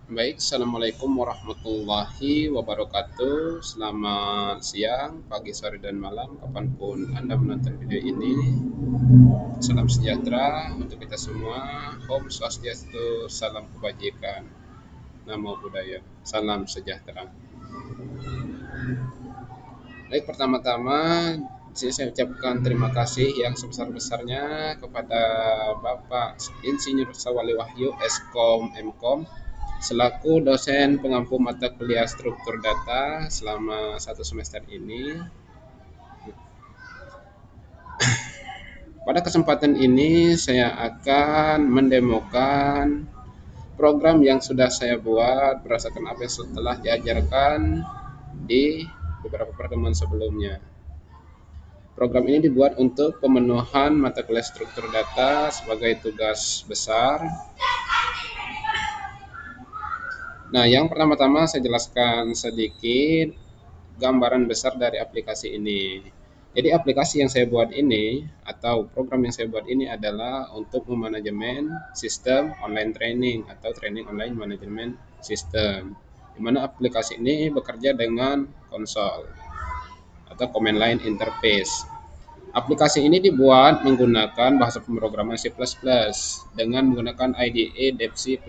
Baik, Assalamualaikum warahmatullahi wabarakatuh. Selamat siang, pagi, sore, dan malam, kapanpun Anda menonton video ini. Salam sejahtera untuk kita semua. Om Swastiastu, salam kebajikan, namo buddhaya, salam sejahtera. Baik, pertama-tama saya ucapkan terima kasih yang sebesar-besarnya kepada Bapak Insinyur Sawali Wahyu, Eskom Mkom, selaku dosen pengampu mata kuliah struktur data selama 1 semester ini. Pada kesempatan ini saya akan mendemokan program yang sudah saya buat berdasarkan apa yang setelah diajarkan di beberapa pertemuan sebelumnya. Program ini dibuat untuk pemenuhan mata kuliah struktur data sebagai tugas besar. Nah, yang pertama-tama saya jelaskan sedikit gambaran besar dari aplikasi ini. Jadi aplikasi yang saya buat ini atau program yang saya buat ini adalah untuk memanajemen sistem online training atau training online management system. Di mana aplikasi ini bekerja dengan konsol atau command line interface. Aplikasi ini dibuat menggunakan bahasa pemrograman C++ dengan menggunakan IDE Dev C++.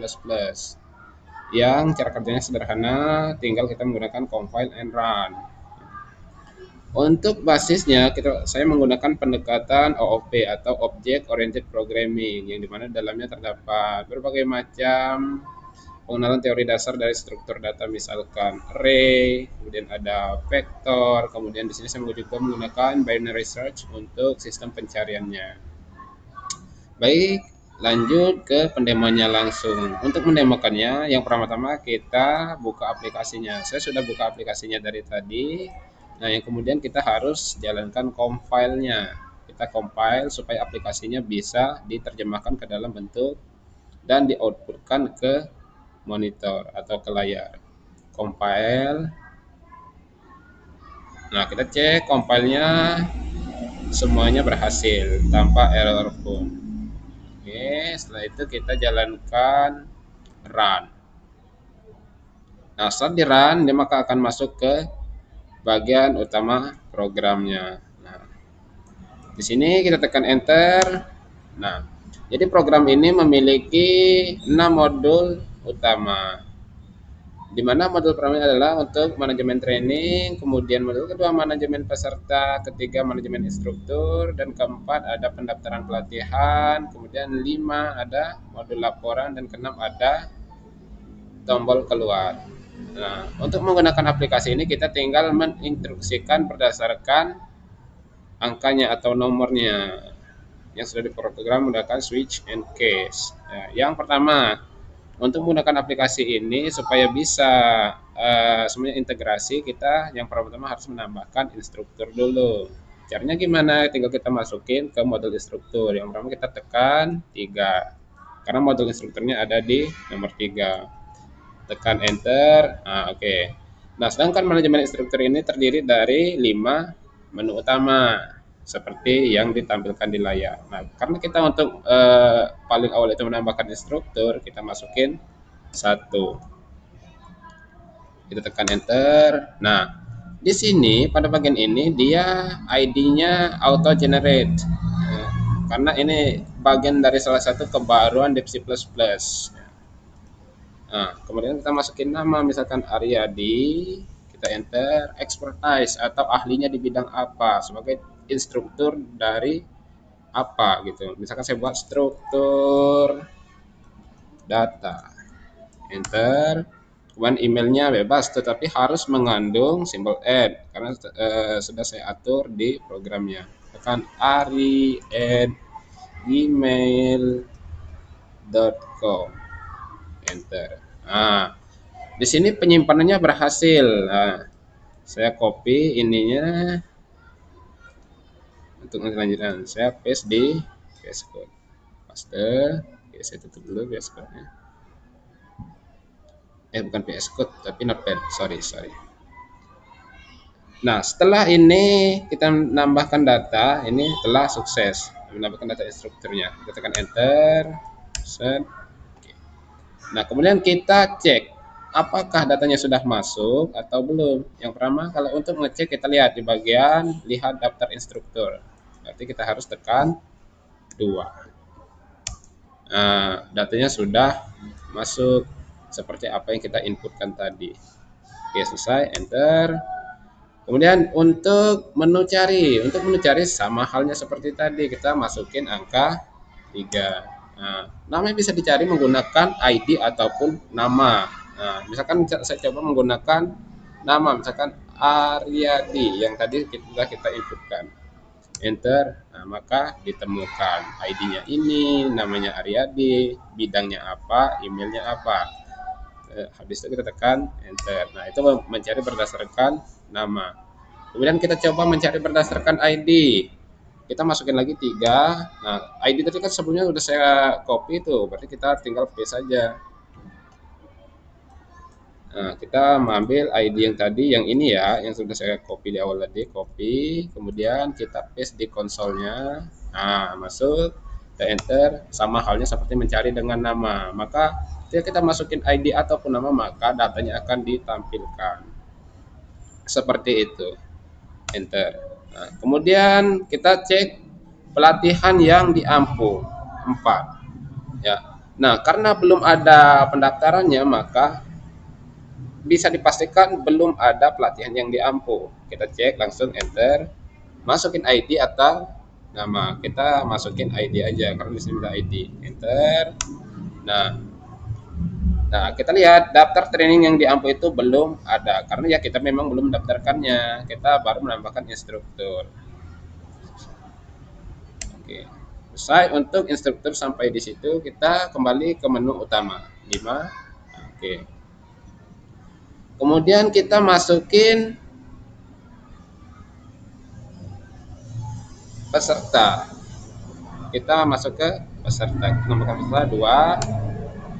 Yang cara kerjanya sederhana, tinggal kita menggunakan compile and run. Untuk basisnya saya menggunakan pendekatan OOP atau Object Oriented Programming, yang dimana dalamnya terdapat berbagai macam pengenalan teori dasar dari struktur data, misalkan array, kemudian ada vektor, kemudian di sini saya juga menggunakan binary search untuk sistem pencariannya. Baik, lanjut ke pendemonya langsung. Untuk mendemokannya, yang pertama-tama kita buka aplikasinya. Saya sudah buka aplikasinya dari tadi. Nah, yang kemudian kita harus jalankan compile-nya. Kita compile supaya aplikasinya bisa diterjemahkan ke dalam bentuk dan di-outputkan ke monitor atau ke layar. Compile. Nah, kita cek compile-nya semuanya berhasil tanpa error pun. Oke, setelah itu kita jalankan run. Nah, saat di run, dia maka akan masuk ke bagian utama programnya. Nah, di sini kita tekan enter. Nah, jadi program ini memiliki 6 modul utama. Di mana modul pertama adalah untuk manajemen training, kemudian modul kedua manajemen peserta, ketiga manajemen instruktur, dan keempat ada pendaftaran pelatihan, kemudian 5 ada modul laporan, dan keenam ada tombol keluar. Nah, untuk menggunakan aplikasi ini kita tinggal menginstruksikan berdasarkan angkanya atau nomornya yang sudah diprogram menggunakan switch and case. Nah, yang pertama, untuk menggunakan aplikasi ini supaya bisa semuanya integrasi, kita yang pertama harus menambahkan instruktur dulu. Caranya gimana? Tinggal kita masukin ke modul instruktur. Yang pertama kita tekan 3. Karena modul instrukturnya ada di nomor 3. Tekan enter. Nah, oke. Nah, sedangkan manajemen instruktur ini terdiri dari 5 menu utama seperti yang ditampilkan di layar. Nah, karena kita untuk paling awal itu menambahkan instruktur, kita masukin 1. Kita tekan enter. Nah, di sini pada bagian ini dia ID-nya auto generate. Karena ini bagian dari salah satu kebaruan Dev C++. Nah, kemudian kita masukin nama, misalkan Aryadi, kita enter, expertise atau ahlinya di bidang apa sebagai instruktur dari apa gitu. Misalkan saya buat struktur data, enter. Kemudian emailnya bebas, tetapi harus mengandung simbol add karena sudah saya atur di programnya. Tekan ari@gmail.com, enter. Nah, di sini penyimpanannya berhasil. Nah, saya copy ininya untuk lanjutan. Saya paste di VS Code. Paste. Oke, saya tutup dulu VS Code-nya. Bukan VS Code, tapi Notepad. Sorry. Nah, setelah ini kita menambahkan data, ini telah sukses menambahkan data instrukturnya. Kita tekan enter, set. Oke. Nah, kemudian kita cek apakah datanya sudah masuk atau belum. Yang pertama, kalau untuk ngecek kita lihat di bagian lihat daftar instruktur. Berarti kita harus tekan 2. Nah, datanya sudah masuk seperti apa yang kita inputkan tadi. Oke, selesai, enter. Kemudian untuk menu cari sama halnya seperti tadi, kita masukin angka 3. Nah, namanya bisa dicari menggunakan ID ataupun nama. Nah, misalkan saya coba menggunakan nama, misalkan Aryadi yang tadi sudah kita inputkan. Enter, nah, maka ditemukan ID-nya ini, namanya Aryadi, bidangnya apa, emailnya apa. Habis itu kita tekan enter. Nah, itu mencari berdasarkan nama. Kemudian kita coba mencari berdasarkan ID. Kita masukin lagi 3. Nah, ID tadi kan sebelumnya udah saya copy itu, berarti kita tinggal paste saja. Nah, kita mengambil ID yang tadi, yang ini ya, yang sudah saya copy di awal tadi, copy, kemudian kita paste di konsolnya. Nah, masuk, kita enter, sama halnya seperti mencari dengan nama. Maka ketika kita masukin ID ataupun nama, maka datanya akan ditampilkan. Seperti itu. Enter. Nah, kemudian kita cek pelatihan yang diampu 4. Ya. Nah, karena belum ada pendaftarannya, maka bisa dipastikan belum ada pelatihan yang diampu. Kita cek langsung enter, masukin ID atau nama. Kita masukin ID aja karena di sini ada ID. Enter. Nah, kita lihat daftar training yang diampu itu belum ada karena ya kita memang belum mendaftarkannya. Kita baru menambahkan instruktur. Oke. Selesai untuk instruktur sampai di situ, kita kembali ke menu utama. 5. Oke. Kemudian kita masukin peserta. Kita masuk ke peserta. Nomor peserta 2.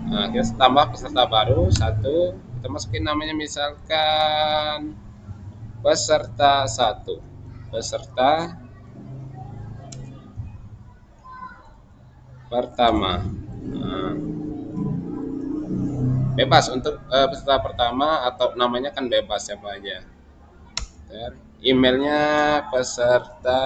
Nah, kita tambah peserta baru 1. Kita masukin namanya misalkan peserta 1. Peserta pertama. Nah, bebas untuk peserta pertama atau namanya kan bebas siapa aja. Emailnya peserta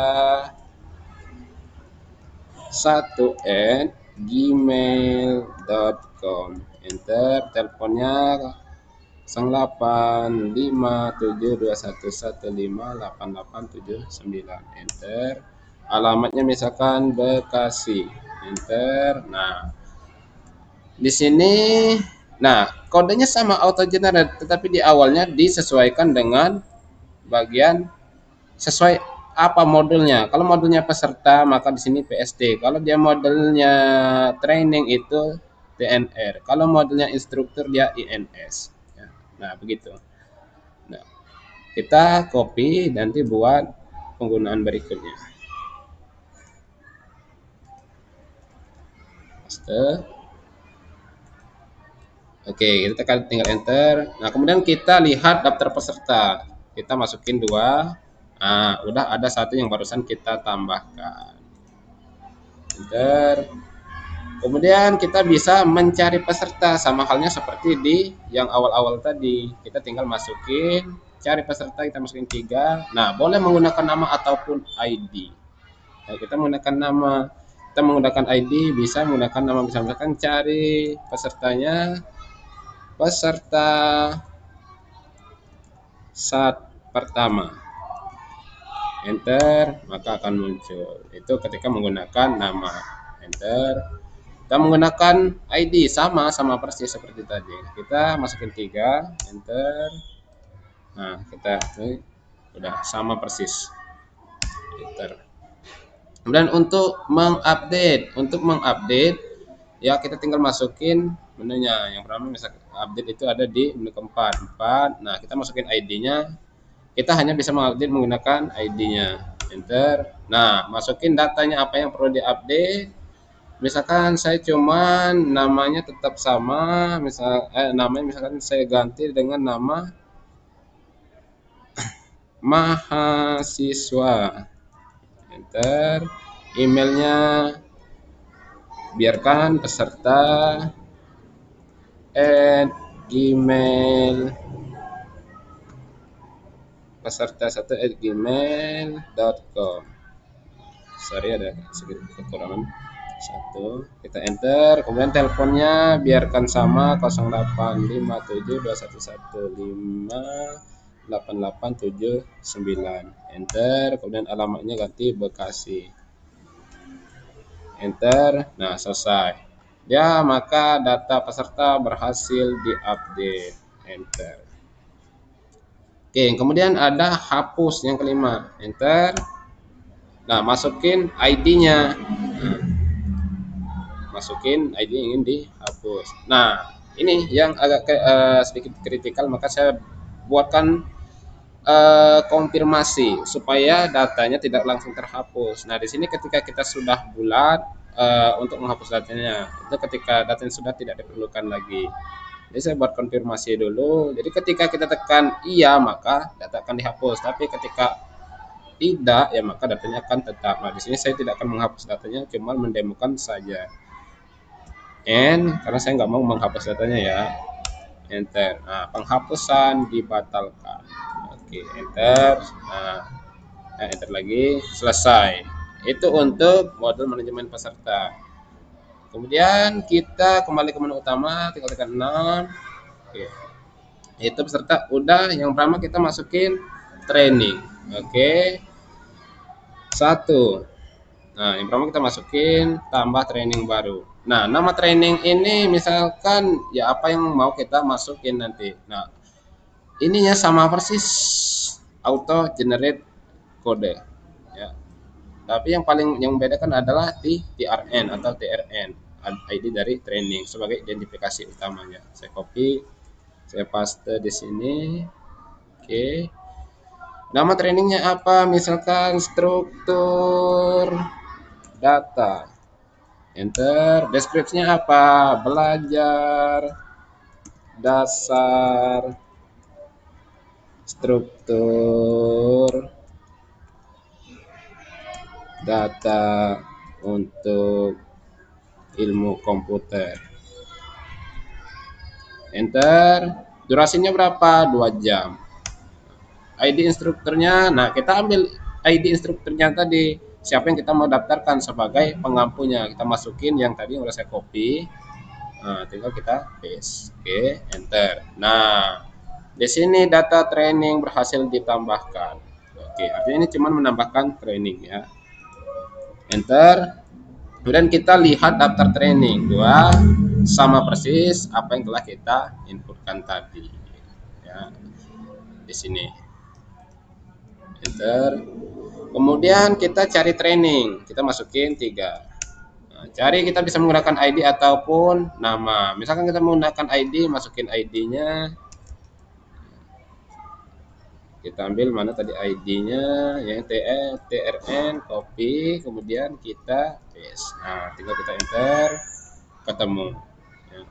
1@gmail.com. Enter. Teleponnya 085721158879. Enter. Alamatnya misalkan Bekasi. Enter. Nah, di sini kodenya sama auto generate, tetapi di awalnya disesuaikan dengan bagian sesuai apa modulnya. Kalau modulnya peserta maka di sini PSD. Kalau dia modulnya training itu TNR. Kalau modulnya instruktur dia INS. Ya, nah, begitu. Nah, kita copy nanti buat penggunaan berikutnya. Paste. Oke, kita tinggal enter. Nah, kemudian kita lihat daftar peserta. Kita masukin 2. Nah, udah ada 1 yang barusan kita tambahkan. Enter. Kemudian kita bisa mencari peserta sama halnya seperti di yang awal-awal tadi. Kita tinggal masukin, cari peserta, kita masukin 3. Nah, boleh menggunakan nama ataupun ID. Nah, kita menggunakan nama, kita menggunakan ID, bisa menggunakan nama, bisa misalkan cari pesertanya, peserta saat pertama. Enter, maka akan muncul. Itu ketika menggunakan nama. Enter. Kita menggunakan ID sama persis seperti tadi. Kita masukin 3, enter. Nah, kita udah sama persis. Enter. Kemudian untuk mengupdate ya kita tinggal masukin menunya. Yang pertama misalkan update itu ada di menu keempat. Nah, kita masukin ID-nya. Kita hanya bisa mengupdate menggunakan ID-nya. Enter. Nah, masukin datanya apa yang perlu diupdate. Misalkan saya cuman namanya tetap sama, namanya misalkan saya ganti dengan nama mahasiswa. Enter. Emailnya biarkan peserta gmail peserta 1@gmail.com. Sorry ada sedikit kekurangan. Satu, kita enter, kemudian teleponnya biarkan sama 085721158879. Enter, kemudian alamatnya ganti Bekasi. Enter. Nah, selesai. Ya, maka data peserta berhasil diupdate. Enter. Oke, kemudian ada hapus yang kelima. Enter. Nah, masukin ID-nya. Masukin ID yang ingin dihapus. Nah, ini yang agak sedikit kritikal, maka saya buatkan konfirmasi supaya datanya tidak langsung terhapus. Nah, di sini ketika kita sudah bulat untuk menghapus datanya, itu ketika datanya sudah tidak diperlukan lagi. Jadi saya buat konfirmasi dulu. Jadi ketika kita tekan iya, maka data akan dihapus. Tapi ketika tidak, ya maka datanya akan tetap. Nah, di sini saya tidak akan menghapus datanya, cuma mendemokan saja. Karena saya nggak mau menghapus datanya ya. Enter. Nah, penghapusan dibatalkan. Oke, enter. Nah, enter lagi. Selesai. Itu untuk modul manajemen peserta. Kemudian kita kembali ke menu utama, tinggal tekan 6. Oke. Itu peserta udah. Yang pertama kita masukin training. Oke. 1. Nah, yang pertama kita masukin tambah training baru. Nah, nama training ini misalkan ya apa yang mau kita masukin nanti. Nah, ininya sama persis auto generate kode ya. Tapi yang membedakan adalah di TRN atau TRN, ID dari training sebagai identifikasi utamanya. Saya copy, saya paste di sini. Oke. Nama trainingnya apa? Misalkan struktur data. Enter. Deskripsinya apa? Belajar dasar struktur data untuk ilmu komputer. Enter. Durasinya berapa? 2 jam. ID instrukturnya, nah kita ambil ID instrukturnya tadi. Siapa yang kita mau daftarkan sebagai pengampunya, kita masukin yang tadi udah saya copy. Nah, tinggal kita paste. Oke, enter. Nah, di sini data training berhasil ditambahkan. Oke, artinya ini cuma menambahkan training ya. Enter. Kemudian kita lihat daftar training. 2 sama persis apa yang telah kita inputkan tadi. Ya, di sini. Enter. Kemudian kita cari training. Kita masukin 3. Cari kita bisa menggunakan ID ataupun nama. Misalkan kita menggunakan ID, masukin ID-nya. Kita ambil mana tadi ID-nya, ya TRN, copy, kemudian kita paste. Nah, tinggal kita enter, ketemu. Ya.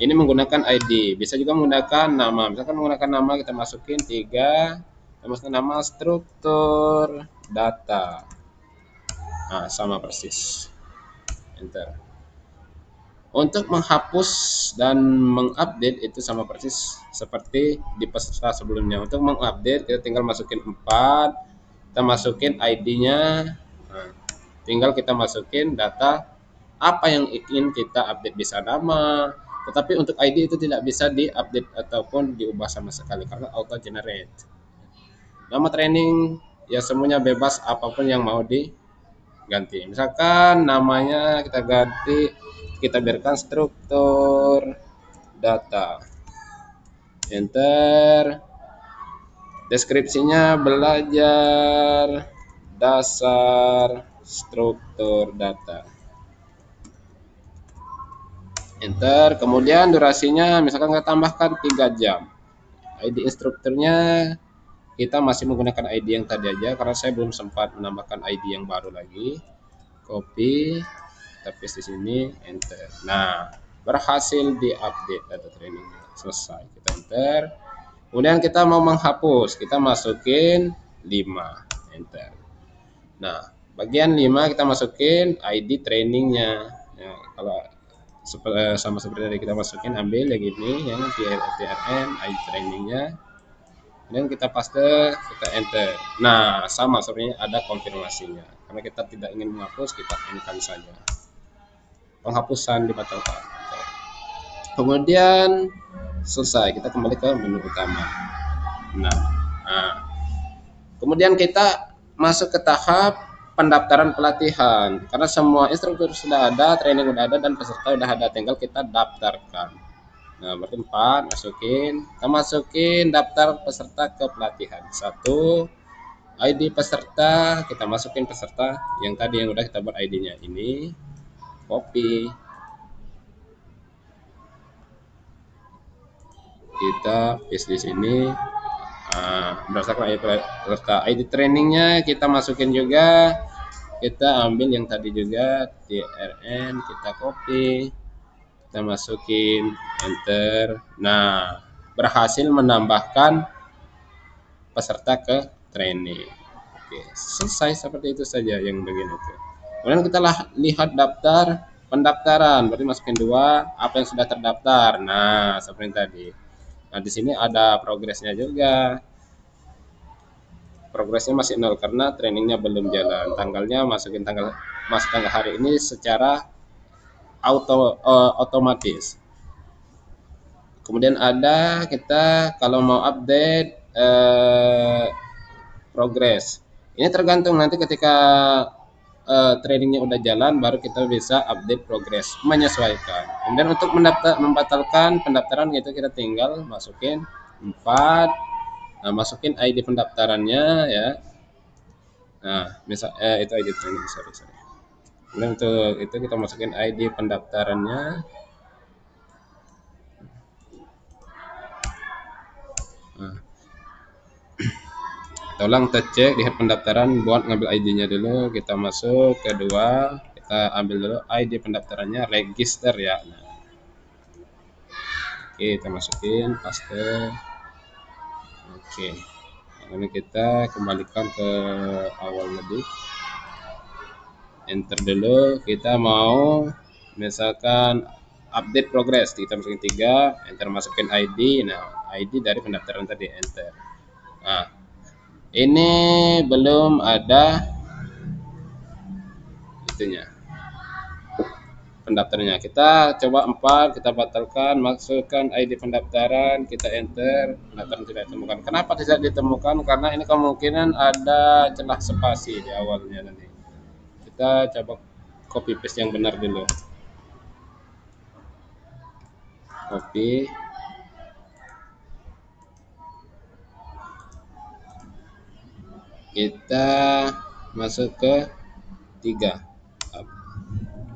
Ini menggunakan ID, bisa juga menggunakan nama. Misalkan menggunakan nama, kita masukin 3, kita masukin nama struktur data. Nah, sama persis. Enter. Untuk menghapus dan mengupdate itu sama persis seperti di peserta sebelumnya. Untuk mengupdate kita tinggal masukin 4, kita masukin ID-nya, nah, tinggal kita masukin data apa yang ingin kita update, bisa nama, tetapi untuk ID itu tidak bisa diupdate ataupun diubah sama sekali karena auto generate. Nama training ya semuanya bebas, apapun yang mau diganti. Misalkan namanya kita ganti, kita biarkan struktur data. Enter. Deskripsinya belajar dasar struktur data. Enter. Kemudian durasinya misalkan kita tambahkan 3 jam. ID instrukturnya kita masih menggunakan ID yang tadi aja karena saya belum sempat menambahkan ID yang baru lagi. Copy, kita paste di sini, enter. Nah, berhasil diupdate data trainingnya. Selesai, kita enter. Kemudian kita mau menghapus, kita masukin 5, enter. Nah, bagian 5 kita masukin ID trainingnya. Ya, kalau sama seperti tadi kita masukin, ambil yang ini yang TRN ID trainingnya, dan kita paste, kita enter. Nah, sama sebenarnya ada konfirmasinya. Karena kita tidak ingin menghapus, kita enter saja. Penghapusan dibatalkan. Kemudian selesai, kita kembali ke menu utama. Nah, nah, kemudian kita masuk ke tahap pendaftaran pelatihan. Karena semua instruktur sudah ada, training sudah ada, dan peserta sudah ada, tinggal kita daftarkan. Nah, berarti 4, kita masukin daftar peserta ke pelatihan. 1, ID peserta, kita masukin peserta yang tadi yang udah kita buat ID-nya ini, copy, kita paste di sini. Berdasarkan ID peserta, ID trainingnya kita masukin juga, kita ambil yang tadi juga TRN, kita copy, kita masukin, enter. Nah, berhasil menambahkan peserta ke training. Oke, selesai, seperti itu saja yang bagian itu. Kemudian kita lihat daftar pendaftaran, berarti masukin 2 apa yang sudah terdaftar. Nah, seperti tadi. Nah, di sini ada progresnya juga. Progresnya masih 0 karena trainingnya belum jalan. Tanggalnya masukin tanggal hari ini secara otomatis. Kemudian ada kita kalau mau update progres. Ini tergantung nanti ketika trainingnya udah jalan baru kita bisa update progres, menyesuaikan. Kemudian untuk membatalkan pendaftaran itu kita tinggal masukin 4, masukin ID pendaftarannya ya. Nah, misal itu ID training, sorry. Kemudian untuk itu kita masukin ID pendaftarannya. Nah, tolong cek lihat pendaftaran, buat ngambil ID-nya dulu, kita masuk kedua, kita ambil dulu ID pendaftarannya, register ya. Nah, oke, kita masukin, paste. Oke, lalu kita kembalikan ke awal tadi, enter dulu. Kita mau misalkan update progress, kita masukin 3, enter, masukin ID. Nah, ID dari pendaftaran tadi, enter. Nah, ini belum ada itunya pendaftarnya. Kita coba 4, kita batalkan, masukkan ID pendaftaran, kita enter, pendaftaran tidak ditemukan. Kenapa tidak ditemukan? Karena ini kemungkinan ada celah spasi di awalnya nanti. Kita coba copy paste yang benar dulu. Copy. Kita masuk ke 3.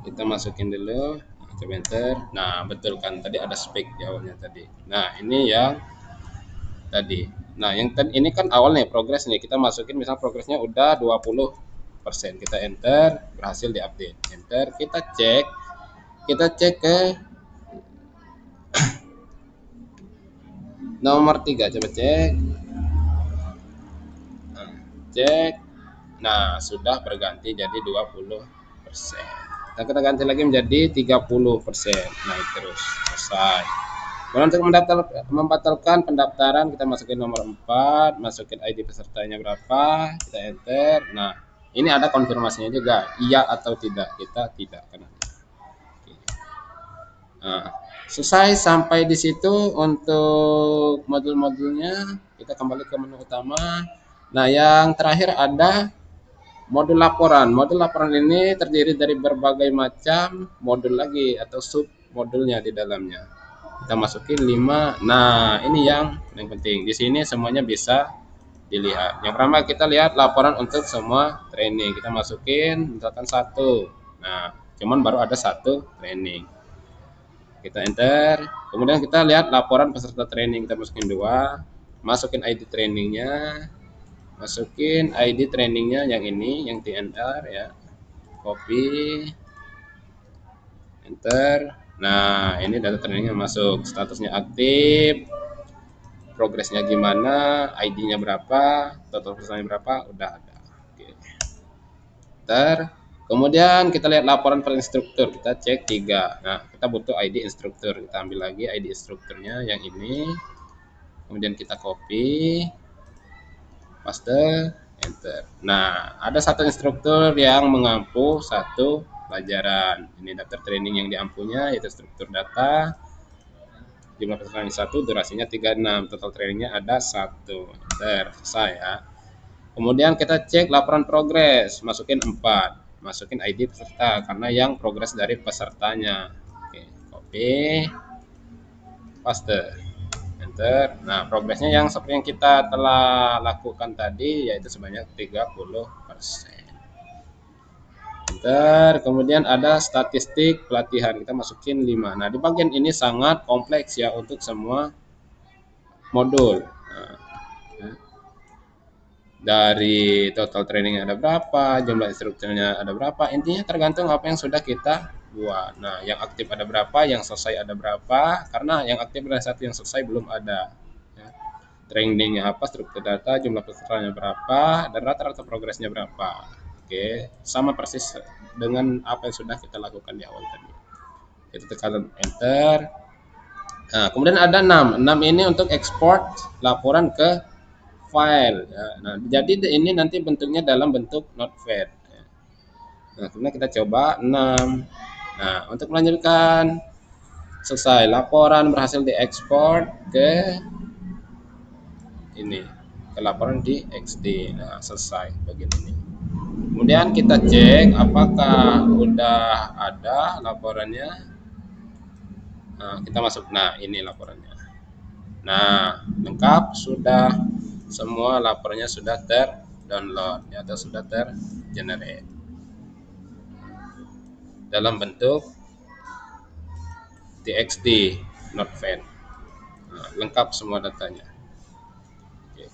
Kita masukin dulu, coba enter. Nah, betul kan tadi ada spek di awalnya tadi. Nah, ini yang tadi. Nah, yang ini kan awalnya progres nih, kita masukin misal progresnya udah 20%, kita enter, berhasil diupdate, enter, kita cek ke nomor 3, coba cek. Nah, sudah berganti jadi 20%. Nah, kita ganti lagi menjadi 30%, naik terus, selesai. Kemudian untuk membatalkan pendaftaran, kita masukin nomor 4, masukin ID pesertanya berapa, kita enter. Nah, ini ada konfirmasinya juga, iya atau tidak, kita tidak kena. Nah, selesai sampai di situ untuk modul-modulnya. Kita kembali ke menu utama. Nah, yang terakhir ada modul laporan. Modul laporan ini terdiri dari berbagai macam modul lagi atau sub modulnya di dalamnya. Kita masukin 5. Nah, ini yang penting. Di sini semuanya bisa dilihat. Yang pertama kita lihat laporan untuk semua training. Kita masukin misalkan 1. Nah, cuman baru ada 1 training. Kita enter. Kemudian kita lihat laporan peserta training. Kita masukin 2. Masukin ID trainingnya. Masukin ID trainingnya yang ini, yang TNR ya, copy, enter. Nah, ini data trainingnya masuk, statusnya aktif, progresnya gimana, ID-nya berapa, total pesertanya berapa, udah ada. Oke. Enter. Kemudian kita lihat laporan per instruktur, kita cek 3. Nah, kita butuh ID instruktur. Kita ambil lagi ID instrukturnya yang ini. Kemudian kita copy, paste, enter. Nah, ada satu instruktur yang mengampu satu pelajaran. Ini daftar training yang diampunya yaitu struktur data. Jumlah peserta 1, durasinya 36, total trainingnya ada 1. Selesai ya. Kemudian kita cek laporan progres, masukin 4, masukin ID peserta karena yang progres dari pesertanya. Oke, copy, paste, enter. Nah, progresnya yang seperti yang kita telah lakukan tadi yaitu sebanyak 30%. Enter. Kemudian ada statistik pelatihan, kita masukin 5. Nah, di bagian ini sangat kompleks ya untuk semua modul. Nah, dari total training ada berapa, jumlah instrukturnya ada berapa, intinya tergantung apa yang sudah kita buat. Nah, yang aktif ada berapa, yang selesai ada berapa, karena yang aktif ada satu, yang selesai belum ada ya. Trainingnya apa, struktur data, jumlah pesertanya berapa, dan rata-rata progresnya berapa. Oke, sama persis dengan apa yang sudah kita lakukan di awal tadi. Itu tekan enter. Nah, kemudian ada 6 ini untuk ekspor laporan ke file ya. Nah, jadi ini nanti bentuknya dalam bentuk notepad ya. Nah, kemudian kita coba 6. Nah, untuk melanjutkan, selesai, laporan berhasil diekspor ke ini, ke laporan di XD. Nah, selesai bagian ini. Kemudian kita cek apakah udah ada laporannya. Nah, kita masuk, nah ini laporannya. Nah, lengkap, sudah semua laporannya sudah ter-download ya, atau sudah ter-generate dalam bentuk txt notepad. Nah, lengkap semua datanya. Oke.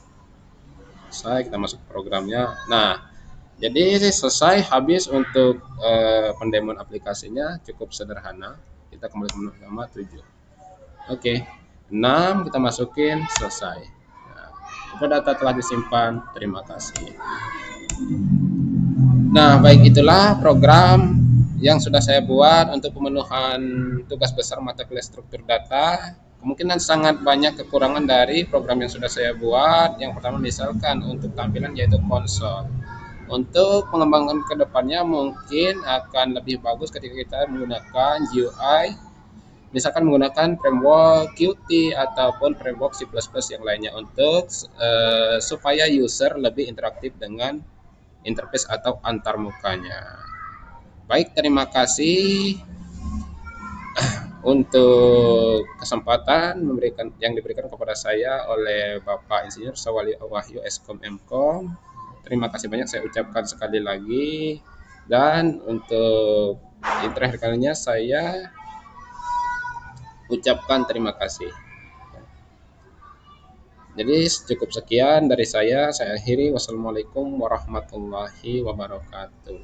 Selesai, kita masuk programnya. Nah, jadi selesai, habis untuk pendemoan aplikasinya cukup sederhana. Kita kembali ke menu utama 7. Oke. 6 kita masukin, selesai. Nah, data telah disimpan. Terima kasih. Nah, baik, itulah program yang sudah saya buat untuk pemenuhan tugas besar mata kuliah struktur data. Kemungkinan sangat banyak kekurangan dari program yang sudah saya buat. Yang pertama misalkan untuk tampilan yaitu konsol. Untuk pengembangan kedepannya mungkin akan lebih bagus ketika kita menggunakan GUI, misalkan menggunakan framework Qt ataupun framework C++ yang lainnya untuk supaya user lebih interaktif dengan interface atau antarmukanya. Baik, terima kasih untuk kesempatan yang diberikan kepada saya oleh Bapak Insinyur Sawali Wahyu Eskom Mkom. Terima kasih banyak saya ucapkan sekali lagi, dan untuk yang terakhir kalinya saya ucapkan terima kasih. Jadi cukup sekian dari saya akhiri. Wassalamualaikum warahmatullahi wabarakatuh.